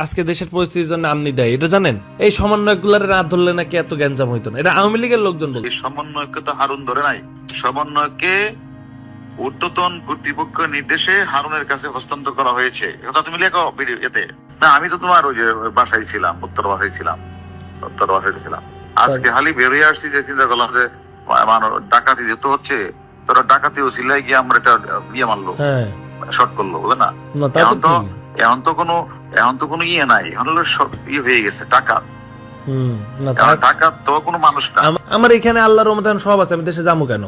আজকে দেশের পরিস্থিতির জন্য আমনি দেয়, এটা জানেন? এই সমন্বয়কগুলার রাত ধরলে নাকি এত গ্যাঞ্জাম হইতো না, এটা আওয়ামী লীগের লোকজন বলছে। এই সমন্বয়কে তো হারুন ধরে নাই। সমন্বয়কে ঊর্ধ্বতন কর্তৃপক্ষের নির্দেশে হারুনের কাছে হস্তান্তর করা হয়েছে। এটা তুমি লেখো এতে। না, আমি তো তোমার ওই যে বাসায় ছিলাম, উত্তর বাসায় ছিলাম। আজকে খালি বেরিয়ে আসছি যে চিন্তা করলাম যে ডাকাতি যেহেতু হচ্ছে, তোরা ডাকাতি ও সিলাই গিয়ে আমরা একটা ইয়ে মারলো, শর্ট করলো, বুঝলে না? এখন তো কোনো ইয়ে নাই, এখন হলো সব ইয়ে হয়ে গেছে টাকা। টাকা তো কোনো মানুষ না। আমার এখানে আল্লাহর রহমতে সব আছে, আমি দেশে যাবো কেন?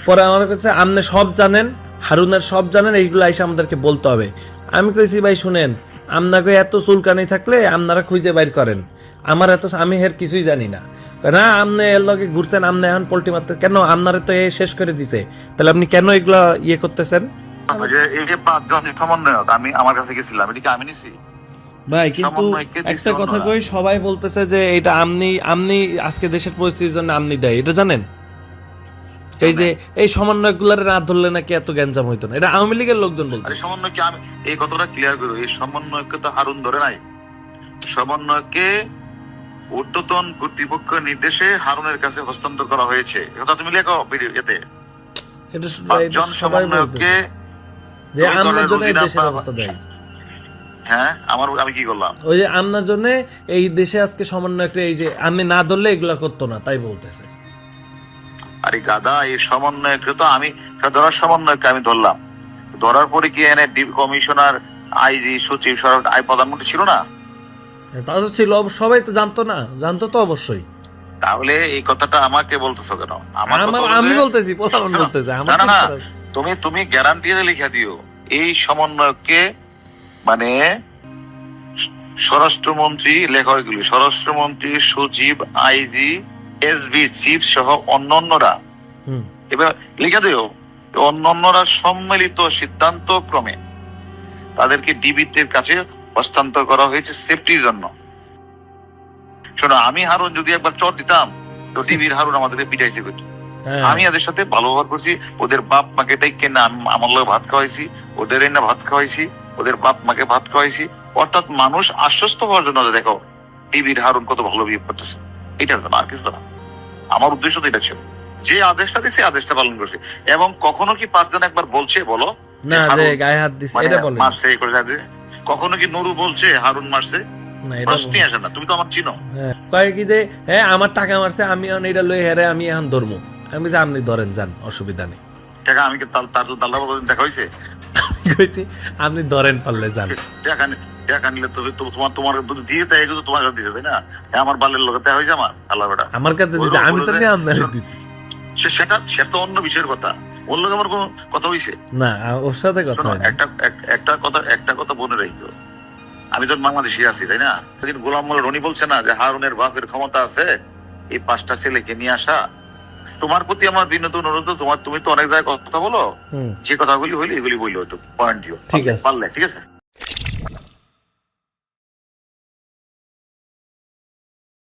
পরে আমার কাছে আপনি সব জানেন, হারুনের সব জানেন, এইগুলো এসে আমাদেরকে বলতে হবে। আমি কইছি ভাই শুনেন, আপনাকে এত চুলকানি থাকলে আপনারা খুঁজে বাইর করেন, আমার এত আমি এর কিছুই জানি না। না, আপনি এর লগে ঘুরছেন, আপনি এখন পোল্টি মারতে কেন? আপনারা তো এ শেষ করে দিছে, তাহলে আপনি কেন এগুলা ইয়ে করতেছেন? এই যে 5 জন সমন্বয়ক আমি আমার কাছে গেছিলাম, এদিকে আমি নিছি ভাই, কিন্তু একটা কথা কই, সবাই বলতেছে যে এটা আমনি আজকে দেশের পরিস্থিতির জন্য আমনি দেয়, এটা জানেন? এই যে এই সমন্বয়কগুলার রাত ধরলে নাকি এত গ্যাঞ্জাম হইতো না, এটা আওয়ামী লীগের লোকজন বলছে। আরে সমন্বয়কে আমি এই কথাটা ক্লিয়ার করব, এই সমন্বয়কে তো হারুন ধরে নাই। সমন্বয়কে ঊর্ধ্বতন কর্তৃপক্ষের নির্দেশে হারুনের কাছে হস্তান্তর করা হয়েছে। এটা তুমি লেখো এতে। এটা জন সমন্বয়কে যে আমনার জন্য এই দেশের অবস্থা দেয়। হ্যাঁ, আমি কি করলাম? ওই যে আমনার জন্য এই দেশে আজকে সমন্বয়করা, এই যে আমি না ধরলে এগুলা করতো না, তাই বলতেছে। আরে গাদা, এই সমন্বয়কে তো আমি ধরার সমন্বয়কে আমি ধরলাম। ধরার পরে কি এনে কমিশনার, আইজি, সচিব, প্রধানমন্ত্রী ছিল না? তা তো ছিল, সবাই তো জানতো না? জানতো তো অবশ্যই। তাহলে এই কথাটা আমাকে বলতেছো কেন? আমি বলতেছি, প্রধান বলতেছে। না, তুমি গ্যারান্টি লিখে দিও এই সমন্বয়কে, মানে স্বরাষ্ট্রমন্ত্রী, লেখা এগুলি স্বরাষ্ট্রমন্ত্রী, সচিব, আইজি, এসবি চিফ সহ অন্যান্যরা, এবার লিখে দিও অন্যান্যরা সম্মিলিত সিদ্ধান্ত ক্রমে তাদেরকে ডিবির কাছে হস্তান্তর করা হয়েছে সেফটির জন্য। শোনো, আমি হারুন যদি একবার চট দিতাম তো ডিবির হারুন আমাদেরকে পিটাইছে করতো। আমি এদের সাথে ভালো ব্যবহার করছি, ওদের বাপ মাকে ডাইকে না আমার লোক ভাত খাওয়াইছি, ওদের না ভাত খাওয়াইছি, ওদের বাপ মাকে ভাত খাওয়াইছি। অর্থাৎ মানুষ আশ্বস্ত হওয়ার জন্য দেখো ডিবির হারুন কত ভালো বিহেভ করতেছে, এটার জন্য, আর কিছু না। আমার উদ্দেশ্য তো এটা ছিল, যে আদেশটা দিছে আদেশটা পালন করছে। এবং কখনো কি 5 জন একবার বলছে বলো না যে গায়ে হাত দিছে, এটা বলে মারছে করে যাচ্ছে? কখনো কি নুরু বলছে হারুন মারছে? না, এটা প্রশ্নই আসে না। তুমি তো আমার চিনো। কয় কি যে হ্যাঁ আমার টাকা মারছে, আমি এখন এটা লই হেরে আমি এখন ধরবো। আমি যে আপনি ধরেন, যান, অসুবিধা নেই। টাকা আমি কি দেখা হয়েছে? কইছি আপনি ধরেন, পারলে যান। টাকা নিলে তোমার দিয়ে তাই তোমার কাছে দিছে, তাই না? আমার বালের লোক দেখা হয়েছে আমার আল্লাহ বেটা আমার কাছে দিছে, আমি তো নিয়ে আপনাকে দিছি। সেটা অন্য বিষয়ের কথা। ওর লোক আমার কোনো কথা হয়েছে না, ওর সাথে কথা হয় না। একটা কথা মনে রাখো, আমি তো বাংলাদেশি আছি, তাই না? সেদিন গোলাম মোল্লা রনি বলছে না যে হারুনের বাপের ক্ষমতা আছে এই 5টা ছেলেকে নিয়ে আসা। তোমার প্রতি আমার বিনোদন অনুরোধ, তুমি তো অনেক জায়গায় কথা বলো, যে কথাগুলি হইলে এগুলি বললো, একটু পয়েন্ট দিও, ঠিক আছে? পারলে, ঠিক আছে।